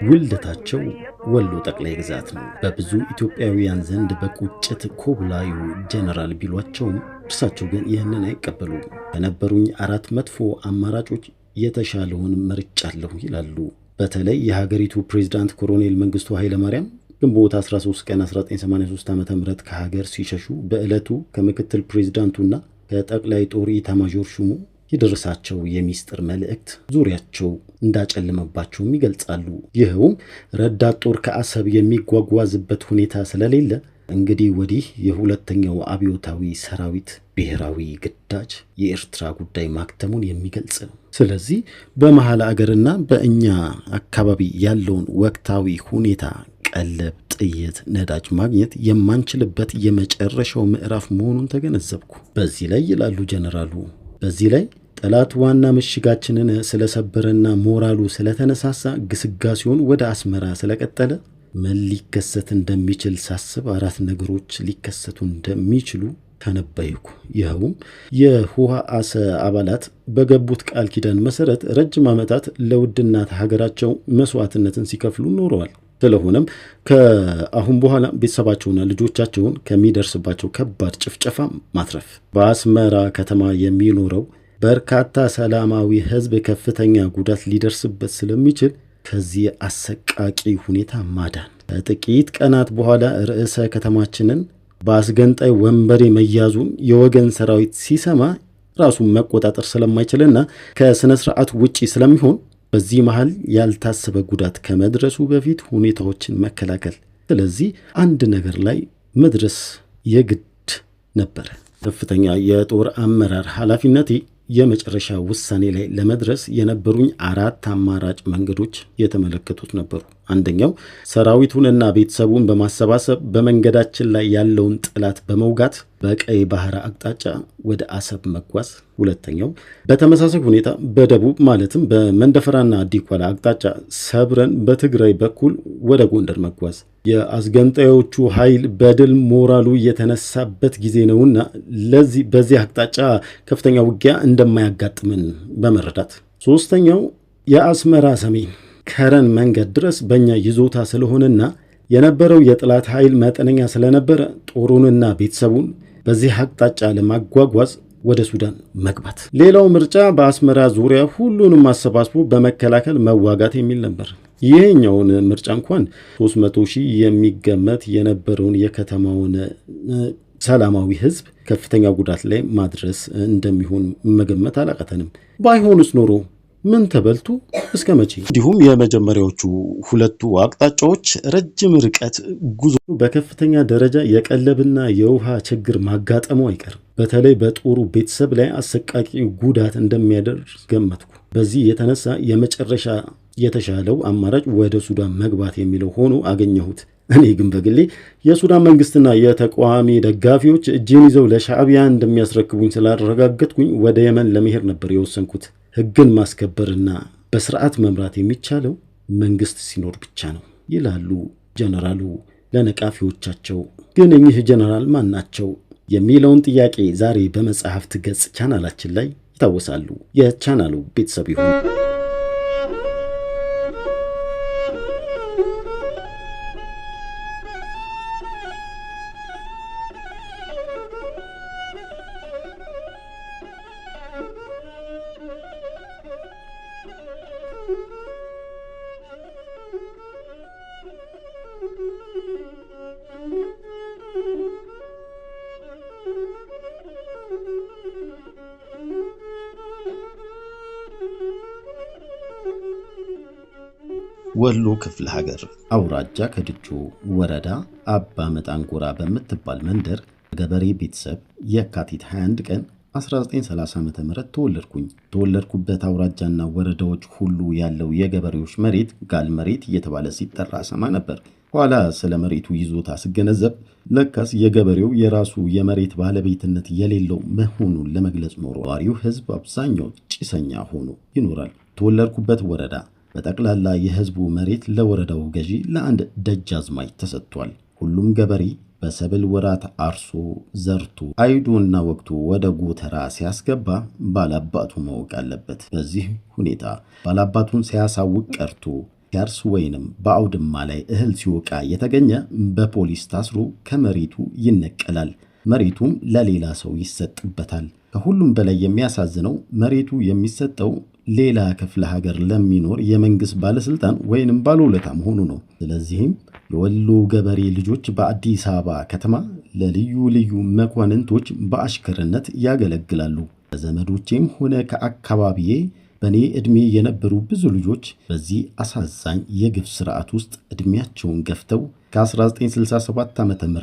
ውልደታቸው ወሎ ጠቅላይ ግዛት ነው። በብዙ ኢትዮጵያውያን ዘንድ በቁጭት ኮብላዩ ጀነራል ቢሏቸውም እርሳቸው ግን ይህንን አይቀበሉም። በነበሩኝ 4 መጥፎ አማራጮች የተሻለውን መርጫለሁ ይላሉ። በተለይ የሀገሪቱ ፕሬዝዳንት ኮሎኔል መንግስቱ ኃይለማርያም ግንቦት 13 ቀን 1983 ዓ.ም ከሀገር ሲሸሹ በዕለቱ ከምክትል ፕሬዝዳንቱና ከጠቅላይ ጦር ኢታማዦር ሹሙ የደረሳቸው የሚስጥር መልእክት ዙሪያቸው እንዳጨለመባቸውም ይገልጻሉ። ይኸውም ረዳት ጦር ከአሰብ የሚጓጓዝበት ሁኔታ ስለሌለ እንግዲህ ወዲህ የሁለተኛው አብዮታዊ ሰራዊት ብሔራዊ ግዳጅ የኤርትራ ጉዳይ ማክተሙን የሚገልጽ ነው። ስለዚህ በመሃል አገርና በእኛ አካባቢ ያለውን ወቅታዊ ሁኔታ ቀለብ፣ ጥይት፣ ነዳጅ ማግኘት የማንችልበት የመጨረሻው ምዕራፍ መሆኑን ተገነዘብኩ። በዚህ ላይ ይላሉ ጀነራሉ፣ በዚህ ላይ ጠላት ዋና ምሽጋችንን ስለሰበረና ሞራሉ ስለተነሳሳ ግስጋሴውን ወደ አስመራ ስለቀጠለ ምን ሊከሰት እንደሚችል ሳስብ 4 ነገሮች ሊከሰቱ እንደሚችሉ ተነበይኩ። ይኸውም የህወሓት አባላት በገቡት ቃል ኪዳን መሰረት ረጅም ዓመታት ለውድናት ሀገራቸው መስዋዕትነትን ሲከፍሉ ኖረዋል። ስለሆነም ከአሁን በኋላ ቤተሰባቸውና ልጆቻቸውን ከሚደርስባቸው ከባድ ጭፍጨፋ ማትረፍ፣ በአስመራ ከተማ የሚኖረው በርካታ ሰላማዊ ህዝብ ከፍተኛ ጉዳት ሊደርስበት ስለሚችል ከዚህ አሰቃቂ ሁኔታ ማዳን፣ ከጥቂት ቀናት በኋላ ርዕሰ ከተማችንን በአስገንጣይ ወንበዴ መያዙን የወገን ሰራዊት ሲሰማ ራሱን መቆጣጠር ስለማይችልና ከስነ ስርዓት ውጪ ስለሚሆን በዚህ መሃል ያልታሰበ ጉዳት ከመድረሱ በፊት ሁኔታዎችን መከላከል። ስለዚህ አንድ ነገር ላይ መድረስ የግድ ነበር። ከፍተኛ የጦር አመራር ኃላፊነቴ የመጨረሻ ውሳኔ ላይ ለመድረስ የነበሩኝ 4 አማራጭ መንገዶች የተመለከቱት ነበሩ። አንደኛው ሰራዊቱንና ቤተሰቡን በማሰባሰብ በመንገዳችን ላይ ያለውን ጠላት በመውጋት በቀይ ባህር አቅጣጫ ወደ አሰብ መጓዝ። ሁለተኛው በተመሳሳይ ሁኔታ በደቡብ ማለትም በመንደፈራና ዲኳላ አቅጣጫ ሰብረን በትግራይ በኩል ወደ ጎንደር መጓዝ። የአስገንጣዮቹ ኃይል በድል ሞራሉ የተነሳበት ጊዜ ነውና በዚህ አቅጣጫ ከፍተኛ ውጊያ እንደማያጋጥመን በመረዳት። ሶስተኛው የአስመራ ሰሜን ከረን መንገድ ድረስ በእኛ ይዞታ ስለሆነና የነበረው የጠላት ኃይል መጠነኛ ስለነበረ ጦሩንና ቤተሰቡን በዚህ አቅጣጫ ለማጓጓዝ ወደ ሱዳን መግባት። ሌላው ምርጫ በአስመራ ዙሪያ ሁሉንም አሰባስቦ በመከላከል መዋጋት የሚል ነበር። ይሄኛውን ምርጫ እንኳን 300,000 የሚገመት የነበረውን የከተማውን ሰላማዊ ህዝብ ከፍተኛ ጉዳት ላይ ማድረስ እንደሚሆን መገመት አላቃተንም። ባይሆንስ ኖሮ ምን ተበልቶ እስከ መቼ? እንዲሁም የመጀመሪያዎቹ 2 አቅጣጫዎች ረጅም ርቀት ጉዞ በከፍተኛ ደረጃ የቀለብና የውሃ ችግር ማጋጠሙ አይቀርም። በተለይ በጦሩ ቤተሰብ ላይ አሰቃቂ ጉዳት እንደሚያደርስ ገመትኩ። በዚህ የተነሳ የመጨረሻ የተሻለው አማራጭ ወደ ሱዳን መግባት የሚለው ሆኖ አገኘሁት። እኔ ግን በግሌ የሱዳን መንግስትና የተቃዋሚ ደጋፊዎች እጄን ይዘው ለሻዕቢያ እንደሚያስረክቡኝ ስላረጋገጥኩኝ ወደ የመን ለመሄድ ነበር የወሰንኩት። ህግን ማስከበርና በስርዓት መምራት የሚቻለው መንግስት ሲኖር ብቻ ነው ይላሉ ጀነራሉ ለነቃፊዎቻቸው። ግን እኚህ ጀነራል ማን ናቸው የሚለውን ጥያቄ ዛሬ በመጽሐፍት ገጽ ቻናላችን ላይ ይታወሳሉ። የቻናሉ ቤተሰብ ይሁኑ። ወሎ ክፍለ ሀገር አውራጃ ከድጆ ወረዳ አባ መጣንጎራ በምትባል መንደር ገበሬ ቤተሰብ የካቲት 21 ቀን 1930 ዓ.ም ተወለድኩኝ። ተወለድኩበት አውራጃና ወረዳዎች ሁሉ ያለው የገበሬዎች መሬት ጋል መሬት እየተባለ ሲጠራ ሰማ ነበር። ኋላ ስለ መሬቱ ይዞታ ስገነዘብ ለካስ የገበሬው የራሱ የመሬት ባለቤትነት የሌለው መሆኑን ለመግለጽ ኖሮ ነዋሪው ህዝብ አብዛኛው ጭሰኛ ሆኖ ይኖራል። ተወለድኩበት ወረዳ በጠቅላላ የህዝቡ መሬት ለወረዳው ገዢ ለአንድ ደጃዝማች ተሰጥቷል። ሁሉም ገበሬ በሰብል ወራት አርሶ ዘርቶ አይዶና ወቅቱ ወደ ጎተራ ሲያስገባ ባላባቱ ማወቅ አለበት። በዚህ ሁኔታ ባላባቱን ሲያሳውቅ ቀርቶ ሲያርስ ወይንም በአውድማ ላይ እህል ሲወቃ የተገኘ በፖሊስ ታስሮ ከመሬቱ ይነቀላል። መሬቱም ለሌላ ሰው ይሰጥበታል። ከሁሉም በላይ የሚያሳዝነው መሬቱ የሚሰጠው ሌላ ክፍለ ሀገር ለሚኖር የመንግስት ባለስልጣን ወይንም ባለውለታ መሆኑ ነው። ስለዚህም የወሎ ገበሬ ልጆች በአዲስ አበባ ከተማ ለልዩ ልዩ መኳንንቶች በአሽከርነት ያገለግላሉ። ከዘመዶቼም ሆነ ከአካባቢዬ በእኔ ዕድሜ የነበሩ ብዙ ልጆች በዚህ አሳዛኝ የግፍ ስርዓት ውስጥ ዕድሜያቸውን ገፍተው ከ1967 ዓ.ም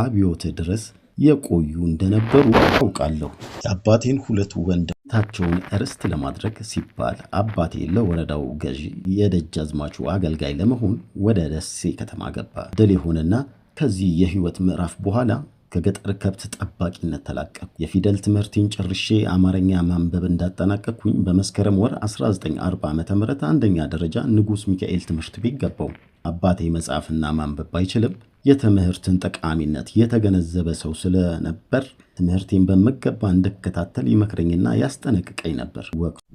አብዮት ድረስ የቆዩ እንደነበሩ አውቃለሁ። የአባቴን ሁለት ወንድሞቻቸውን ርስት ለማድረግ ሲባል አባቴ ለወረዳው ገዢ የደጃዝማቹ አገልጋይ ለመሆን ወደ ደሴ ከተማ ገባ። ድል የሆነና ከዚህ የህይወት ምዕራፍ በኋላ ከገጠር ከብት ጠባቂነት ተላቀቅኩ። የፊደል ትምህርቴን ጨርሼ አማርኛ ማንበብ እንዳጠናቀቅኩኝ በመስከረም ወር 1940 ዓ.ም አንደኛ ደረጃ ንጉስ ሚካኤል ትምህርት ቤት ገባው። አባቴ መጻፍና ማንበብ ባይችልም የትምህርትን ጠቃሚነት የተገነዘበ ሰው ስለነበር ትምህርቴን በመገባ እንድከታተል ይመክረኝና ያስጠነቅቀኝ ነበር።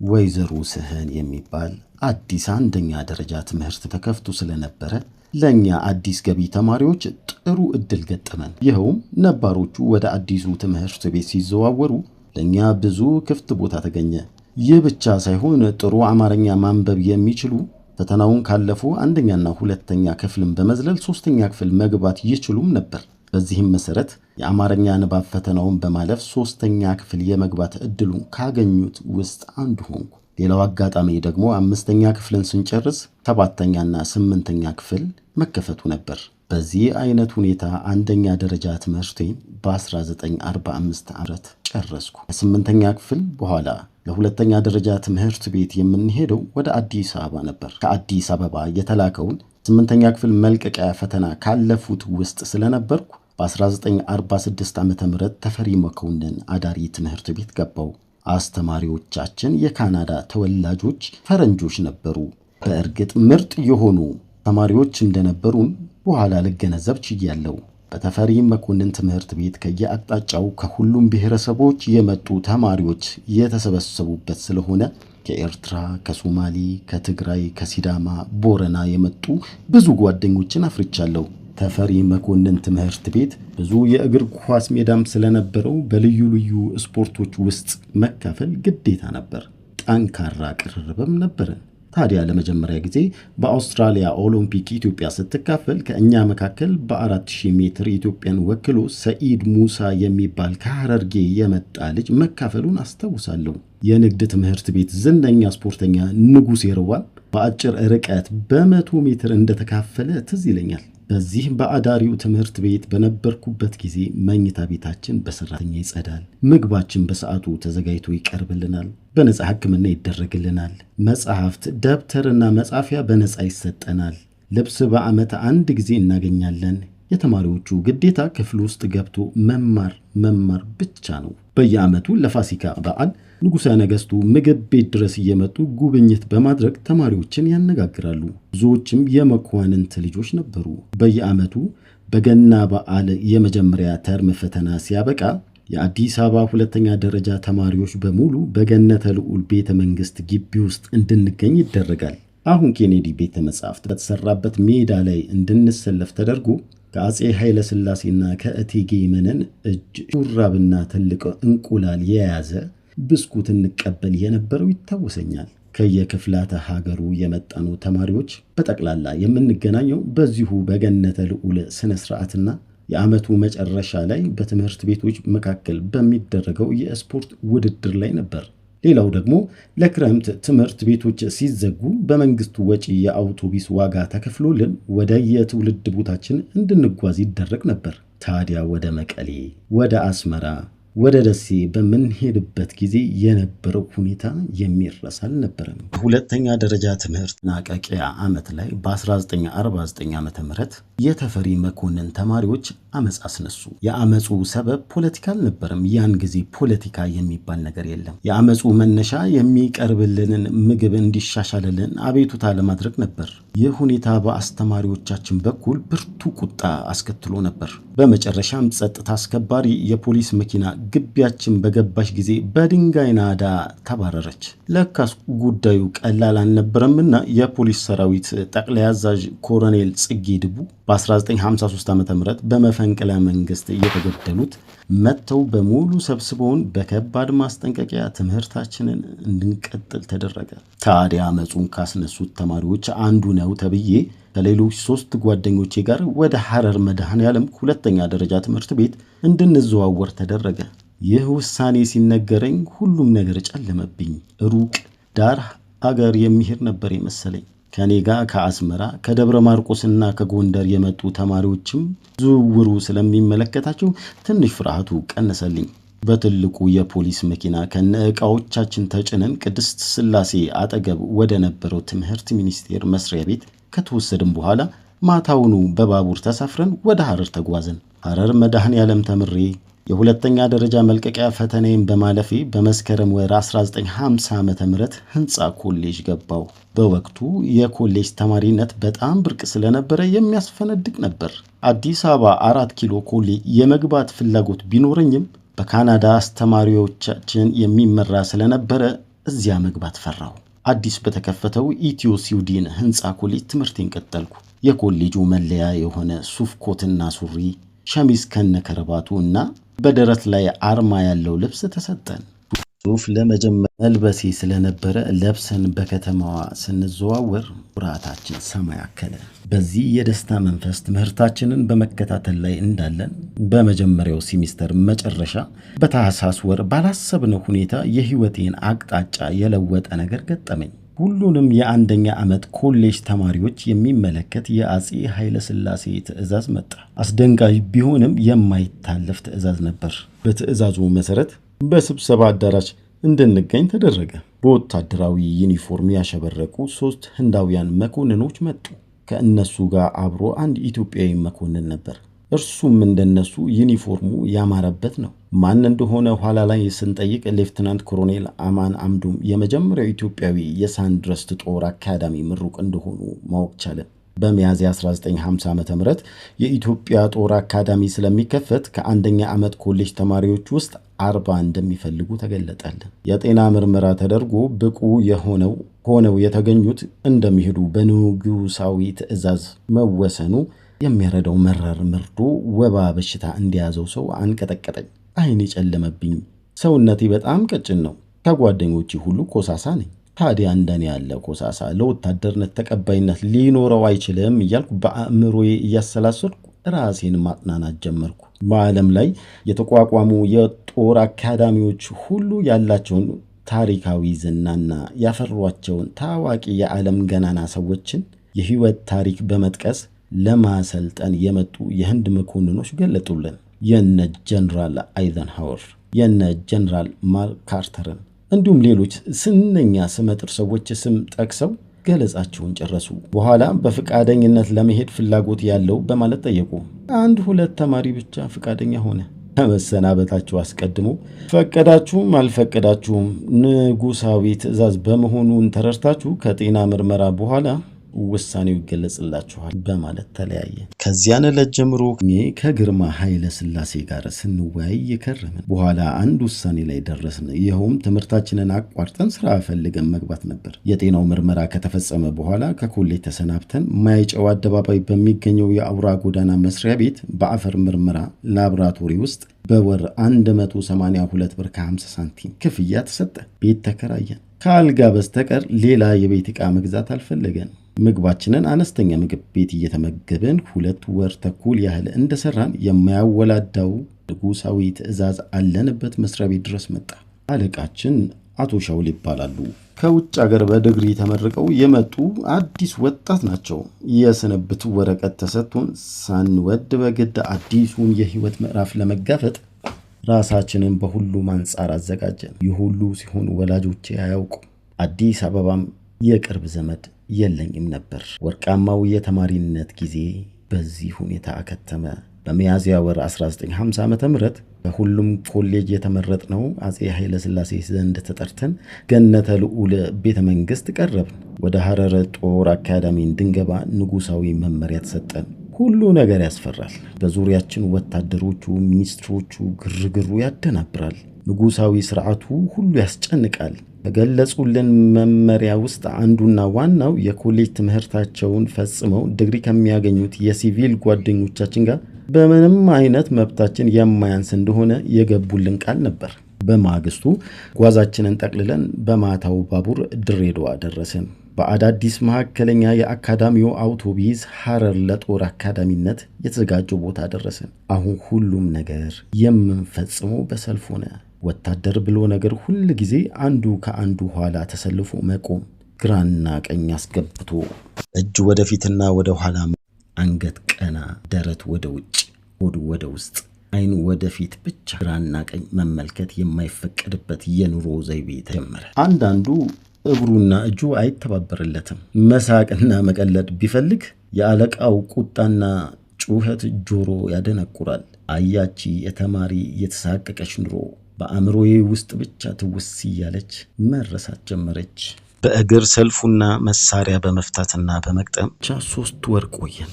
ወይዘሮ ስህን የሚባል አዲስ አንደኛ ደረጃ ትምህርት ተከፍቶ ስለነበረ ለኛ አዲስ ገቢ ተማሪዎች ጥሩ እድል ገጠመን። ይኸውም ነባሮቹ ወደ አዲሱ ትምህርት ቤት ሲዘዋወሩ ለኛ ብዙ ክፍት ቦታ ተገኘ። ይህ ብቻ ሳይሆን ጥሩ አማርኛ ማንበብ የሚችሉ ፈተናውን ካለፉ አንደኛና ሁለተኛ ክፍልን በመዝለል ሶስተኛ ክፍል መግባት ይችሉም ነበር። በዚህም መሰረት የአማርኛ ንባብ ፈተናውን በማለፍ ሶስተኛ ክፍል የመግባት እድሉን ካገኙት ውስጥ አንዱ ሆንኩ። ሌላው አጋጣሚ ደግሞ አምስተኛ ክፍልን ስንጨርስ ሰባተኛና ስምንተኛ ክፍል መከፈቱ ነበር። በዚህ አይነት ሁኔታ አንደኛ ደረጃ ትምህርቴን በ1945 ዓመት ጨረስኩ። ከስምንተኛ ክፍል በኋላ ለሁለተኛ ደረጃ ትምህርት ቤት የምንሄደው ወደ አዲስ አበባ ነበር። ከአዲስ አበባ የተላከውን ስምንተኛ ክፍል መልቀቂያ ፈተና ካለፉት ውስጥ ስለነበርኩ በ1946 ዓ.ም ተፈሪ መኮንን አዳሪ ትምህርት ቤት ገባው። አስተማሪዎቻችን የካናዳ ተወላጆች ፈረንጆች ነበሩ። በእርግጥ ምርጥ የሆኑ ተማሪዎች እንደነበሩን በኋላ ልገነዘብ ችያለሁ። በተፈሪ መኮንን ትምህርት ቤት ከየአቅጣጫው ከሁሉም ብሔረሰቦች የመጡ ተማሪዎች የተሰበሰቡበት ስለሆነ ከኤርትራ፣ ከሶማሌ፣ ከትግራይ፣ ከሲዳማ፣ ቦረና የመጡ ብዙ ጓደኞችን አፍርቻለሁ። ተፈሪ መኮንን ትምህርት ቤት ብዙ የእግር ኳስ ሜዳም ስለነበረው በልዩ ልዩ ስፖርቶች ውስጥ መካፈል ግዴታ ነበር። ጠንካራ ቅርርብም ነበረን። ታዲያ ለመጀመሪያ ጊዜ በአውስትራሊያ ኦሎምፒክ ኢትዮጵያ ስትካፈል ከእኛ መካከል በ4000 ሜትር ኢትዮጵያን ወክሎ ሰኢድ ሙሳ የሚባል ከሐረርጌ የመጣ ልጅ መካፈሉን አስታውሳለሁ። የንግድ ትምህርት ቤት ዝነኛ ስፖርተኛ ንጉስ ይርዋል በአጭር ርቀት በ100 ሜትር እንደተካፈለ ትዝ ይለኛል። በዚህ በአዳሪው ትምህርት ቤት በነበርኩበት ጊዜ መኝታ ቤታችን በሰራተኛ ይጸዳል። ምግባችን በሰዓቱ ተዘጋጅቶ ይቀርብልናል። በነፃ ሕክምና ይደረግልናል። መጽሐፍት፣ ደብተርና መጻፊያ በነፃ ይሰጠናል። ልብስ በዓመት አንድ ጊዜ እናገኛለን። የተማሪዎቹ ግዴታ ክፍል ውስጥ ገብቶ መማር ብቻ ነው። በየዓመቱ ለፋሲካ በዓል ንጉሠ ነገሥቱ ምግብ ቤት ድረስ እየመጡ ጉብኝት በማድረግ ተማሪዎችን ያነጋግራሉ። ብዙዎችም የመኳንንት ልጆች ነበሩ። በየዓመቱ በገና በዓል የመጀመሪያ ተርም ፈተና ሲያበቃ የአዲስ አበባ ሁለተኛ ደረጃ ተማሪዎች በሙሉ በገነተ ልዑል ቤተ መንግሥት ግቢ ውስጥ እንድንገኝ ይደረጋል። አሁን ኬኔዲ ቤተ መጻሕፍት በተሰራበት ሜዳ ላይ እንድንሰለፍ ተደርጎ ከአፄ ኃይለ ሥላሴና ከእቴጌ መነን እጅ ሹራብና ትልቅ እንቁላል የያዘ ብስኩት እንቀበል የነበረው ይታወሰኛል። ከየክፍላተ ሀገሩ የመጣኑ ተማሪዎች በጠቅላላ የምንገናኘው በዚሁ በገነተ ልዑል ስነ ስርዓትና የዓመቱ መጨረሻ ላይ በትምህርት ቤቶች መካከል በሚደረገው የስፖርት ውድድር ላይ ነበር። ሌላው ደግሞ ለክረምት ትምህርት ቤቶች ሲዘጉ በመንግስቱ ወጪ የአውቶቡስ ዋጋ ተከፍሎልን ወደ የትውልድ ቦታችን እንድንጓዝ ይደረግ ነበር። ታዲያ ወደ መቀሌ፣ ወደ አስመራ፣ ወደ ደሴ በምንሄድበት ጊዜ የነበረው ሁኔታ የሚረሳ አልነበረም። ሁለተኛ ደረጃ ትምህርት ማጠናቀቂያ ዓመት ላይ በ1949 ዓ.ም የተፈሪ መኮንን ተማሪዎች አመጽ አስነሱ። የአመጹ ሰበብ ፖለቲካ አልነበረም። ያን ጊዜ ፖለቲካ የሚባል ነገር የለም። የአመጹ መነሻ የሚቀርብልንን ምግብ እንዲሻሻልልን አቤቱታ ለማድረግ ነበር። ይህ ሁኔታ በአስተማሪዎቻችን በኩል ብርቱ ቁጣ አስከትሎ ነበር። በመጨረሻም ጸጥታ አስከባሪ የፖሊስ መኪና ግቢያችን በገባሽ ጊዜ በድንጋይ ናዳ ተባረረች። ለካስ ጉዳዩ ቀላል አልነበረምና የፖሊስ ሰራዊት ጠቅላይ አዛዥ ኮሎኔል ጽጌ ድቡ በ1953 ዓ.ም በመፈንቅለ መንግስት እየተገደሉት መጥተው በሙሉ ሰብስበውን በከባድ ማስጠንቀቂያ ትምህርታችንን እንድንቀጥል ተደረገ። ታዲያ አመጹን ካስነሱት ተማሪዎች አንዱ ነው ተብዬ ከሌሎች 3 ጓደኞቼ ጋር ወደ ሐረር መድኃኔዓለም ሁለተኛ ደረጃ ትምህርት ቤት እንድንዘዋወር ተደረገ። ይህ ውሳኔ ሲነገረኝ ሁሉም ነገር ጨለመብኝ። ሩቅ ዳር አገር የሚሄድ ነበር የመሰለኝ። ከኔ ጋር ከአስመራ ከደብረ ማርቆስና ከጎንደር የመጡ ተማሪዎችም ዝውውሩ ስለሚመለከታቸው ትንሽ ፍርሃቱ ቀነሰልኝ። በትልቁ የፖሊስ መኪና ከነዕቃዎቻችን ተጭነን ቅድስት ሥላሴ አጠገብ ወደ ነበረው ትምህርት ሚኒስቴር መስሪያ ቤት ከተወሰድን በኋላ ማታውኑ በባቡር ተሳፍረን ወደ ሐረር ተጓዝን። ሐረር መድኃኔዓለም ተምሬ የሁለተኛ ደረጃ መልቀቂያ ፈተናዬን በማለፌ በመስከረም ወር 1950 ዓ.ም ህንፃ ኮሌጅ ገባው። በወቅቱ የኮሌጅ ተማሪነት በጣም ብርቅ ስለነበረ የሚያስፈነድቅ ነበር። አዲስ አበባ 4 ኪሎ ኮሌጅ የመግባት ፍላጎት ቢኖረኝም በካናዳ አስተማሪዎቻችን የሚመራ ስለነበረ እዚያ መግባት ፈራው። አዲስ በተከፈተው ኢትዮ ስዊድን ህንፃ ኮሌጅ ትምህርቴን ቀጠልኩ። የኮሌጁ መለያ የሆነ ሱፍ ኮትና ሱሪ፣ ሸሚዝ ከነከረባቱ እና በደረት ላይ አርማ ያለው ልብስ ተሰጠን። ሱፍ ለመጀመሪያ መልበሴ ስለነበረ ለብሰን በከተማዋ ስንዘዋወር ኩራታችን ሰማይ አከለ። በዚህ የደስታ መንፈስ ትምህርታችንን በመከታተል ላይ እንዳለን በመጀመሪያው ሴሚስተር መጨረሻ በታህሳስ ወር ባላሰብነው ሁኔታ የህይወቴን አቅጣጫ የለወጠ ነገር ገጠመኝ። ሁሉንም የአንደኛ ዓመት ኮሌጅ ተማሪዎች የሚመለከት የአፄ ኃይለ ሥላሴ ትዕዛዝ መጣ። አስደንጋጭ ቢሆንም የማይታለፍ ትዕዛዝ ነበር። በትዕዛዙ መሰረት በስብሰባ አዳራሽ እንድንገኝ ተደረገ። በወታደራዊ ዩኒፎርም ያሸበረቁ 3 ህንዳውያን መኮንኖች መጡ። ከእነሱ ጋር አብሮ አንድ ኢትዮጵያዊ መኮንን ነበር። እርሱም እንደነሱ ዩኒፎርሙ ያማረበት ነው። ማን እንደሆነ ኋላ ላይ ስንጠይቅ ሌፍትናንት ኮሎኔል አማን አምዱም የመጀመሪያው ኢትዮጵያዊ የሳንድረስት ጦር አካዳሚ ምሩቅ እንደሆኑ ማወቅ ቻለን። በሚያዝያ 1950 ዓ.ም የኢትዮጵያ ጦር አካዳሚ ስለሚከፈት ከአንደኛ ዓመት ኮሌጅ ተማሪዎች ውስጥ 40 እንደሚፈልጉ ተገለጠልን። የጤና ምርመራ ተደርጎ ብቁ ሆነው የተገኙት እንደሚሄዱ በንጉሳዊ ትዕዛዝ መወሰኑ የሚያረዳው መራር መርዶ ወባ በሽታ እንዲያዘው ሰው አንቀጠቀጠኝ። አይኔ ጨለመብኝ። ሰውነቴ በጣም ቀጭን ነው። ከጓደኞቼ ሁሉ ኮሳሳ ነኝ። ታዲያ እንደኔ ያለ ኮሳሳ ለወታደርነት ተቀባይነት ሊኖረው አይችልም እያልኩ በአእምሮዬ እያሰላሰልኩ ራሴን ማጥናናት ጀመርኩ። በዓለም ላይ የተቋቋሙ የጦር አካዳሚዎች ሁሉ ያላቸውን ታሪካዊ ዝናና ያፈሯቸውን ታዋቂ የዓለም ገናና ሰዎችን የህይወት ታሪክ በመጥቀስ ለማሰልጠን የመጡ የህንድ መኮንኖች ገለጡልን። የነ ጀነራል አይዘንሃወር፣ የነ ጀነራል ማካርተርን እንዲሁም ሌሎች ስንኛ ስመጥር ሰዎች ስም ጠቅሰው ገለጻቸውን ጨረሱ። በኋላ በፍቃደኝነት ለመሄድ ፍላጎት ያለው በማለት ጠየቁ። 1-2 ተማሪ ብቻ ፍቃደኛ ሆነ። ከመሰናበታቸው አስቀድሞ ፈቀዳችሁም አልፈቀዳችሁም ንጉሳዊ ትዕዛዝ በመሆኑን ተረድታችሁ ከጤና ምርመራ በኋላ ውሳኔው ይገለጽላችኋል በማለት ተለያየ። ከዚያን ዕለት ጀምሮ ከግርማ ኃይለ ሥላሴ ጋር ስንወያይ የከረምን። በኋላ አንድ ውሳኔ ላይ ደረስን። ይኸውም ትምህርታችንን አቋርጠን ስራ ፈልገን መግባት ነበር። የጤናው ምርመራ ከተፈጸመ በኋላ ከኮሌጅ ተሰናብተን ማይጨው አደባባይ በሚገኘው የአውራ ጎዳና መስሪያ ቤት በአፈር ምርመራ ላቦራቶሪ ውስጥ በወር 182 ብር ከ50 ሳንቲም ክፍያ ተሰጠ። ቤት ተከራየን። ከአልጋ በስተቀር ሌላ የቤት ዕቃ መግዛት አልፈለገን። ምግባችንን አነስተኛ ምግብ ቤት እየተመገብን 2 ወር ተኩል ያህል እንደሰራን የማያወላዳው ንጉሳዊ ትዕዛዝ አለንበት መስሪያ ቤት ድረስ መጣ። አለቃችን አቶ ሻውል ይባላሉ። ከውጭ ሀገር በዲግሪ ተመርቀው የመጡ አዲስ ወጣት ናቸው። የስንብት ወረቀት ተሰጥቶን ሳንወድ በግድ አዲሱን የህይወት ምዕራፍ ለመጋፈጥ ራሳችንን በሁሉም አንጻር አዘጋጀን። ይህ ሁሉ ሲሆን ወላጆቼ አያውቁም። አዲስ አበባም የቅርብ ዘመድ የለኝም ነበር። ወርቃማው የተማሪነት ጊዜ በዚህ ሁኔታ አከተመ። በሚያዝያ ወር 1950 ዓ.ም በሁሉም ኮሌጅ የተመረጥነው አጼ ኃይለ ሥላሴ ዘንድ ተጠርተን ገነተ ልዑል ቤተ መንግሥት ቀረብን። ወደ ሐረር ጦር አካዳሚ እንድንገባ ንጉሣዊ መመሪያ ተሰጠን። ሁሉ ነገር ያስፈራል። በዙሪያችን ወታደሮቹ፣ ሚኒስትሮቹ፣ ግርግሩ ያደናብራል። ንጉሣዊ ሥርዓቱ ሁሉ ያስጨንቃል። ከገለጹልን መመሪያ ውስጥ አንዱና ዋናው የኮሌጅ ትምህርታቸውን ፈጽመው ዲግሪ ከሚያገኙት የሲቪል ጓደኞቻችን ጋር በምንም አይነት መብታችን የማያንስ እንደሆነ የገቡልን ቃል ነበር። በማግስቱ ጓዛችንን ጠቅልለን በማታው ባቡር ድሬዳዋ ደረስን። በአዳዲስ መካከለኛ የአካዳሚው አውቶቡስ ሐረር ለጦር አካዳሚነት የተዘጋጀው ቦታ ደረስን። አሁን ሁሉም ነገር የምንፈጽመው በሰልፍ ሆነ። ወታደር ብሎ ነገር ሁል ጊዜ አንዱ ከአንዱ ኋላ ተሰልፎ መቆም፣ ግራና ቀኝ አስገብቶ እጅ ወደፊትና ወደ ኋላ፣ አንገት ቀና፣ ደረት ወደ ውጭ፣ ሆድ ወደ ውስጥ፣ አይን ወደፊት ብቻ ግራና ቀኝ መመልከት የማይፈቀድበት የኑሮ ዘይቤ ተጀመረ። አንዳንዱ እግሩና እጁ አይተባበርለትም። መሳቅና መቀለድ ቢፈልግ የአለቃው ቁጣና ጩኸት ጆሮ ያደነቁራል። አያቺ የተማሪ የተሳቀቀች ኑሮ በአእምሮዬ ውስጥ ብቻ ትውስ እያለች መረሳት ጀመረች። በእግር ሰልፉና መሳሪያ በመፍታትና በመቅጠም ብቻ 3 ወር ቆየን።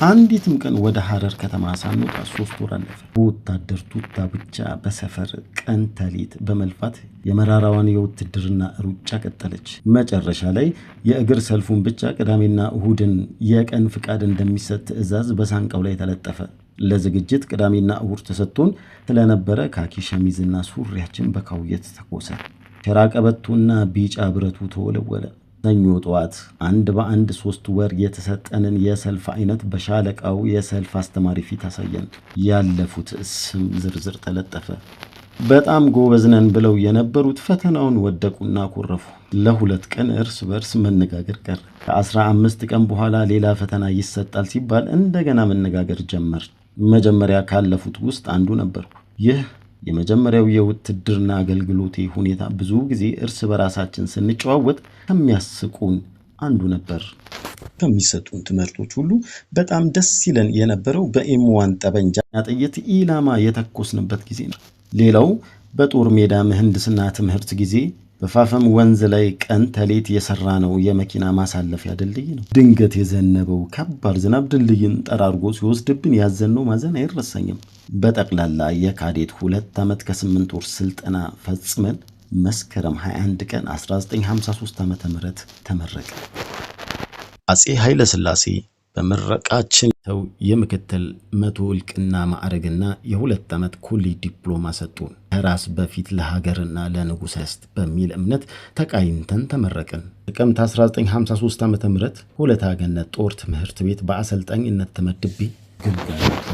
አንዲትም ቀን ወደ ሐረር ከተማ ሳንወጣ 3 ወር አለፈ። በወታደር ቱታ ብቻ በሰፈር ቀን ተሌት በመልፋት የመራራዋን የውትድርና ሩጫ ቀጠለች። መጨረሻ ላይ የእግር ሰልፉን ብቻ ቅዳሜና እሁድን የቀን ፍቃድ እንደሚሰጥ ትዕዛዝ በሳንቃው ላይ ተለጠፈ። ለዝግጅት ቅዳሜና እሁድ ተሰጥቶን ስለነበረ ካኪ ሸሚዝና ሱሪያችን በካውየት ተኮሰ። ሸራ ቀበቶና ቢጫ ብረቱ ተወለወለ። ሰኞ ጠዋት አንድ በአንድ 3 ወር የተሰጠንን የሰልፍ አይነት በሻለቃው የሰልፍ አስተማሪ ፊት አሳየን። ያለፉት ስም ዝርዝር ተለጠፈ። በጣም ጎበዝነን ብለው የነበሩት ፈተናውን ወደቁና ኮረፉ። ለ2 ቀን እርስ በርስ መነጋገር ቀረ። ከ15 ቀን በኋላ ሌላ ፈተና ይሰጣል ሲባል እንደገና መነጋገር ጀመር። መጀመሪያ ካለፉት ውስጥ አንዱ ነበርኩ። ይህ የመጀመሪያው የውትድርና አገልግሎቴ ሁኔታ ብዙ ጊዜ እርስ በራሳችን ስንጨዋወት ከሚያስቁን አንዱ ነበር። ከሚሰጡን ትምህርቶች ሁሉ በጣም ደስ ይለን የነበረው በኤም1 ጠበንጃ ጥይት ኢላማ የተኮስንበት ጊዜ ነው። ሌላው በጦር ሜዳ ምህንድስና ትምህርት ጊዜ በፋፈም ወንዝ ላይ ቀን ተሌት የሰራነው የመኪና ማሳለፊያ ድልድይ ነው። ድንገት የዘነበው ከባድ ዝናብ ድልድይን ጠራርጎ ሲወስድብን ያዘነው ማዘን አይረሳኝም። በጠቅላላ የካዴት 2 ዓመት ከ8 ወር ስልጠና ፈጽመን መስከረም 21 ቀን 1953 ዓ.ም ተመረቀ። አጼ ኃይለ ሥላሴ በምረቃችን ተው የምክትል መቶ እልቅና ማዕረግና የ2 ዓመት ኮሌጅ ዲፕሎማ ሰጡን። ከራስ በፊት ለሀገርና ለንጉሥ እስት በሚል እምነት ተቃይንተን ተመረቅን። ጥቅምት 1953 ዓ.ም ሆለታ ገነት ጦር ትምህርት ቤት በአሰልጣኝነት ተመድቤ ግልጋሎት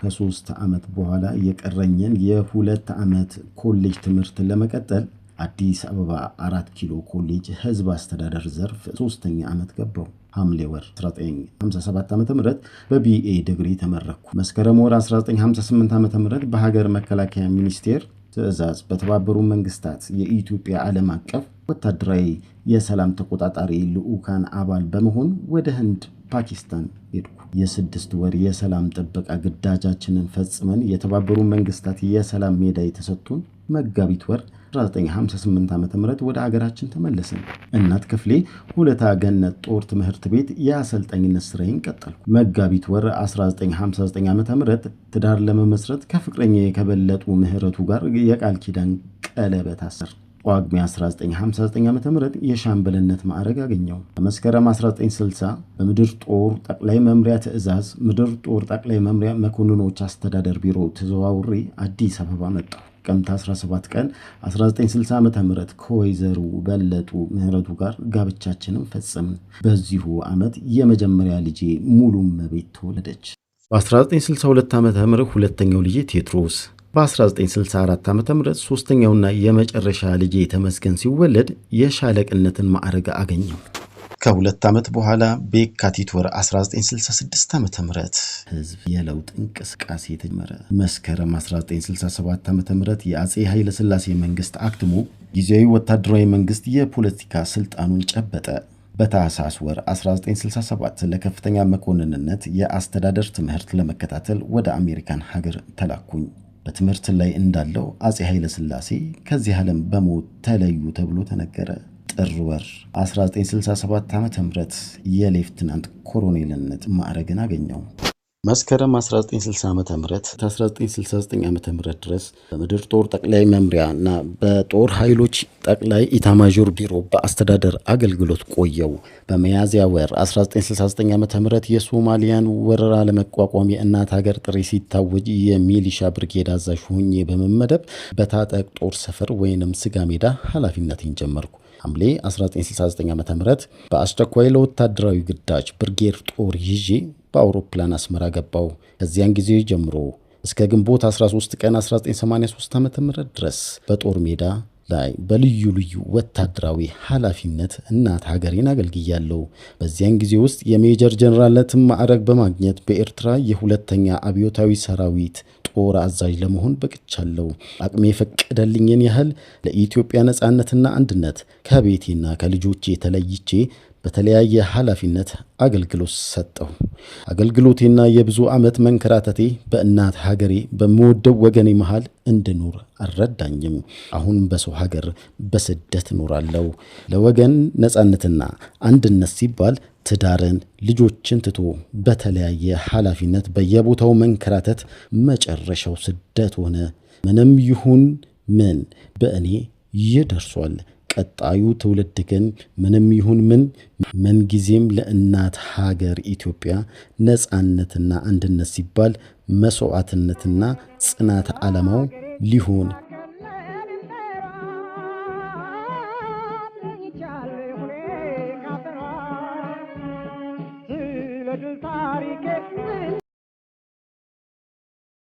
ከ3 ዓመት በኋላ የቀረኝን የ2 ዓመት ኮሌጅ ትምህርት ለመቀጠል አዲስ አበባ 4 ኪሎ ኮሌጅ ህዝብ አስተዳደር ዘርፍ 3ኛ ዓመት ገባው። ሐምሌ ወር 1957 ዓ.ም በቢኤ ዲግሪ ተመረኩ። መስከረም ወር 1958 ዓ.ም በሀገር መከላከያ ሚኒስቴር ትዕዛዝ በተባበሩ መንግስታት የኢትዮጵያ ዓለም አቀፍ ወታደራዊ የሰላም ተቆጣጣሪ ልዑካን አባል በመሆን ወደ ህንድ ፓኪስታን ሄድኩ። የ6 ወር የሰላም ጥበቃ ግዳጃችንን ፈጽመን የተባበሩ መንግስታት የሰላም ሜዳይ ተሰጥቶን መጋቢት ወር 1958 ዓ.ም ወደ ሀገራችን ተመለስን። እናት ክፍሌ ሆለታ ገነት ጦር ትምህርት ቤት የአሰልጣኝነት ስራዬን ቀጠልኩ። መጋቢት ወር 1959 ዓ.ም ትዳር ለመመስረት ከፍቅረኛ የከበለጡ ምህረቱ ጋር የቃል ኪዳን ቀለበት አሰር። ጳጉሜ 1959 ዓ.ም የሻምበልነት ማዕረግ አገኘው። በመስከረም 1960 በምድር ጦር ጠቅላይ መምሪያ ትዕዛዝ ምድር ጦር ጠቅላይ መምሪያ መኮንኖች አስተዳደር ቢሮ ተዘዋውሬ አዲስ አበባ መጣሁ። ጥቅምት 17 ቀን 1960 ዓ.ም ከወይዘሮ በለጡ ምህረቱ ጋር ጋብቻችንን ፈጸምን። በዚሁ ዓመት የመጀመሪያ ልጄ ሙሉመቤት ተወለደች። በ1962 ዓ.ም ሁለተኛው ልጄ ቴዎድሮስ፣ በ1964 ዓ.ም ሶስተኛውና የመጨረሻ ልጄ ተመስገን ሲወለድ የሻለቅነትን ማዕረግ አገኘው። ከሁለት ዓመት በኋላ በየካቲት ወር 1966 ዓ.ም ህዝብ የለውጥ እንቅስቃሴ ተጀመረ። መስከረም 1967 ዓ.ም የአጼ ኃይለ ሥላሴ መንግስት አክትሞ ጊዜያዊ ወታደራዊ መንግስት የፖለቲካ ስልጣኑን ጨበጠ። በታህሳስ ወር 1967 ለከፍተኛ መኮንንነት የአስተዳደር ትምህርት ለመከታተል ወደ አሜሪካን ሀገር ተላኩኝ። በትምህርት ላይ እንዳለው አጼ ኃይለ ሥላሴ ከዚህ ዓለም በሞት ተለዩ ተብሎ ተነገረ። ጥር ወር 1967 ዓ.ም የሌፍትናንት ኮሎኔልነት ማዕረግን አገኘው። መስከረም 1960 ዓ.ም 1969 ዓ.ም ድረስ በምድር ጦር ጠቅላይ መምሪያና በጦር ኃይሎች ጠቅላይ ኢታማዦር ቢሮ በአስተዳደር አገልግሎት ቆየው። በሚያዝያ ወር 1969 ዓ.ም የሶማሊያን ወረራ ለመቋቋም የእናት ሀገር ጥሪ ሲታወጅ የሚሊሻ ብርጌድ አዛዥ ሆኜ በመመደብ በታጠቅ ጦር ሰፈር ወይንም ስጋ ሜዳ ኃላፊነቴን ጀመርኩ። ሐምሌ 1969 ዓ.ም በአስቸኳይ ለወታደራዊ ግዳጅ ብርጌድ ጦር ይዤ በአውሮፕላን አስመራ ገባው። ከዚያን ጊዜ ጀምሮ እስከ ግንቦት 13 ቀን 1983 ዓ.ም ድረስ በጦር ሜዳ ላይ በልዩ ልዩ ወታደራዊ ኃላፊነት እናት ሀገሬን አገልግያለሁ። በዚያን ጊዜ ውስጥ የሜጀር ጀነራልነትን ማዕረግ በማግኘት በኤርትራ የሁለተኛ አብዮታዊ ሰራዊት ጦር አዛዥ ለመሆን በቅቻለሁ። አቅሜ የፈቀደልኝን ያህል ለኢትዮጵያ ነጻነትና አንድነት ከቤቴና ከልጆቼ ተለይቼ በተለያየ ኃላፊነት አገልግሎት ሰጠሁ። አገልግሎቴና የብዙ ዓመት መንከራተቴ በእናት ሀገሬ በመወደው ወገኔ መሃል እንድኖር አልረዳኝም። አሁን በሰው ሀገር በስደት እኖራለሁ። ለወገን ነጻነትና አንድነት ሲባል ትዳርን፣ ልጆችን ትቶ በተለያየ ኃላፊነት በየቦታው መንከራተት መጨረሻው ስደት ሆነ። ምንም ይሁን ምን በእኔ ይደርሷል። ቀጣዩ ትውልድ ግን ምንም ይሁን ምን ጊዜም ለእናት ሀገር ኢትዮጵያ ነጻነትና አንድነት ሲባል መስዋዕትነትና ጽናት ዓላማው ሊሆን